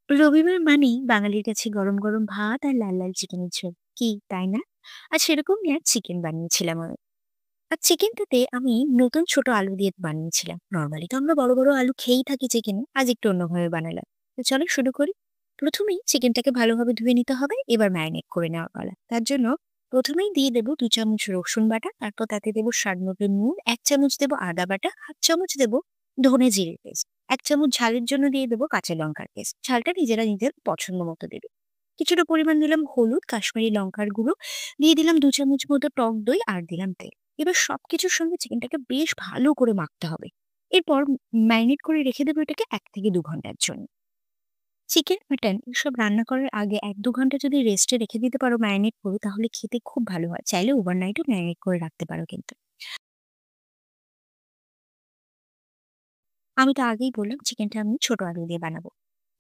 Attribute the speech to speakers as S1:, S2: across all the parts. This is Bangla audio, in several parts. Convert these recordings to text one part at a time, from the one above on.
S1: রবিবার মানেই বাঙালির কাছে গরম গরম ভাত আর লাল লাল চিকেনের ঝোল, কি তাই না? আর সেরকমই আর চিকেন বানিয়েছিলাম আমি। আর চিকেনটাতে আমি নতুন ছোট আলু দিয়ে বানিয়েছিলাম। নর্মালি তো আমরা বড় বড় আলু খেয়েই থাকি চিকেনে, আজ একটু অন্যভাবে বানালাম। তো চলো শুরু করি। প্রথমেই চিকেনটাকে ভালোভাবে ধুয়ে নিতে হবে, এবার ম্যারিনেট করে নেওয়ার পালা। তার জন্য প্রথমেই দিয়ে দেবো 2 চামচ রসুন বাটা, তারপর তাতে দেবো স্বাদ মতো নুন, 1 চামচ দেবো আদা বাটা, 1/2 চামচ দেবো ধনে জিরে পেস্ট, 1 চামচ ঝালের জন্য দিয়ে দেবো কাঁচা লঙ্কার পেস্ট। ঝালটা নিজেরা নিজের পছন্দ মতো দেবে। কিছুটা পরিমাণ দিলাম হলুদ, কাশ্মীরি লঙ্কার গুঁড়ো, দিয়ে দিলাম 2 চামচ মতো টক দই, আর দিলাম তেল। এবার সবকিছুর সঙ্গে চিকেনটাকে বেশ ভালো করে মাখতে হবে। এরপর ম্যারিনেট করে রেখে দেবো এটাকে 1 থেকে 2 ঘন্টার জন্য। চিকেন, মাটন এসব রান্না করার আগে 1-2 ঘন্টা যদি রেস্টে রেখে দিতে পারো ম্যারিনেট করে, তাহলে খেতে খুব ভালো হয়। চাইলে ওভারনাইটও ম্যারিনেট করে রাখতে পারো কিন্তু। আমি তো আগেই বললাম চিকেনটা আমি ছোট আলু দিয়ে বানাবো।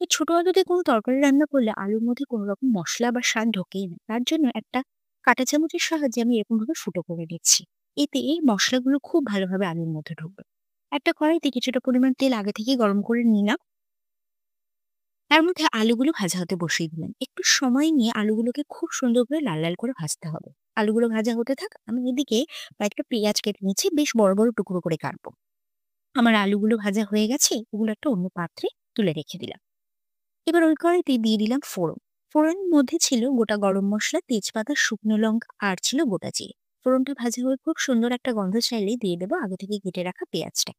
S1: এই ছোট আলু দিয়ে কোনো তরকারি রান্না করলে আলুর মধ্যে কোনো রকম মসলা বা স্বাদ ঢোকেই না। তার জন্য একটা কাঁটা চামচের সাহায্যে আমি এরকমভাবে ফুটো করে নিচ্ছি। এতে এই মসলাগুলো খুব ভালোভাবে আলুর মধ্যে ঢুকবে। একটা কড়াইতে কিছুটা পরিমাণ তেল আগে থেকেই গরম করে নিলাম। তার মধ্যে আলুগুলো ভাজা হতে বসিয়ে দিলাম। একটু সময় নিয়ে আলুগুলোকে খুব সুন্দর করে লাল লাল করে ভাজতে হবে। আলুগুলো ভাজা হতে থাক, আমি এদিকে কয়েকটা পেঁয়াজ কেটে নিচ্ছি, বেশ বড় বড় টুকরো করে কাটবো। আমার আলুগুলো ভাজা হয়ে গেছে, ওগুলো একটা অন্য পাত্রে তুলে রেখে দিলাম। এবার ওই কড়াইতে দিয়ে দিলাম ফোড়ন। ফোড়নের মধ্যে ছিল গোটা গরম মসলা, তেজপাতা, শুকনো লঙ্কা, আর ছিল গোটা জিরে। ফোড়নটা ভাজা হয়ে খুব সুন্দর একটা গন্ধ চাইলেই দিয়ে দেবো আগে থেকে কেটে রাখা পেঁয়াজটা।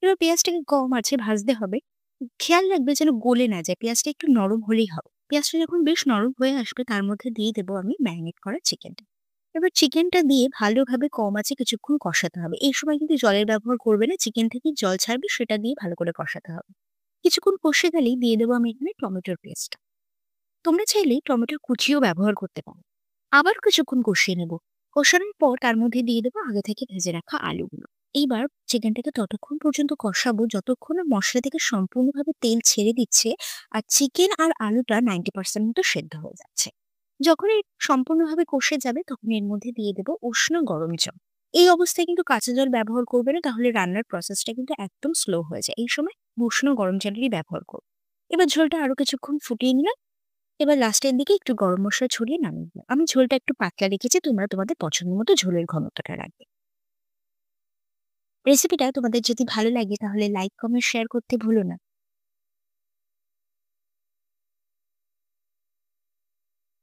S1: এবার পেঁয়াজটাকে কম আঁচে ভাজতে হবে। খেয়াল রাখবে যেন গলে না যায়, পেঁয়াজটা একটু নরম হলেই হবে। পেঁয়াজটা যখন বেশ নরম হয়ে আসবে, তার মধ্যে দিয়ে দেবো আমি ম্যারিনেট করা চিকেনটা। এবার চিকেনটা দিয়ে ভালোভাবে কম আঁচে কিছুক্ষণ কষাতে হবে। এই সময় কিন্তু জলের ব্যবহার করবে না, চিকেন থেকে জল ছাড়বে, সেটা দিয়ে ভালো করে কষাতে হবে। কিছুক্ষণ কষে গেলেই দিয়ে দেবো আমি এখানে টমেটোর পেস্ট। তোমরা চাইলে টমেটো কুচিও ব্যবহার করতে পারো। আবার কিছুক্ষণ কষিয়ে নেব। কষানোর পর তার মধ্যে দিয়ে দেবো আগে থেকে ভেজে রাখা আলুগুলো। এইবার চিকেনটাকে ততক্ষণ পর্যন্ত কষাবো যতক্ষণ না মশলা থেকে সম্পূর্ণভাবে তেল ছেড়ে দিচ্ছে, আর চিকেন আর আলুটা 90% মতো সেদ্ধ হয়ে যাচ্ছে। যখন এই সম্পূর্ণভাবে কষে যাবে, তখন এর মধ্যে দিয়ে দেবো উষ্ণ গরম জল। এই অবস্থায় কিন্তু কাঁচা জল ব্যবহার করবে না, তাহলে রান্নার প্রসেসটা কিন্তু একদম স্লো হয়ে যায়। এই সময় উষ্ণ গরম জলেরই ব্যবহার করো। এবার ঝোলটা আরো কিছুক্ষণ ফুটিয়ে নিলাম। এবার লাস্টের দিকে একটু গরম মসলা ছড়িয়ে নামিয়ে দিলাম। আমি ঝোলটা একটু পাতলা রেখেছি, তোমরা তোমাদের পছন্দ মতো ঝোলের ঘনত্বটা রাখবে। রেসিপিটা তোমাদের যদি ভালো লাগে তাহলে লাইক, কমেন্ট, শেয়ার করতে ভুলো না।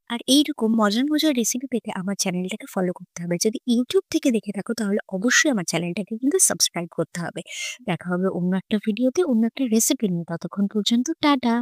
S1: আর এইরকম মজার মজার রেসিপি পেতে আমার চ্যানেলটাকে ফলো করতে হবে। যদি ইউটিউব থেকে দেখে থাকো তাহলে অবশ্যই আমার চ্যানেলটাকে কিন্তু সাবস্ক্রাইব করতে হবে। দেখা হবে অন্য একটা ভিডিওতে, অন্য একটা রেসিপি নিয়ে। ততক্ষণ পর্যন্ত টাটা।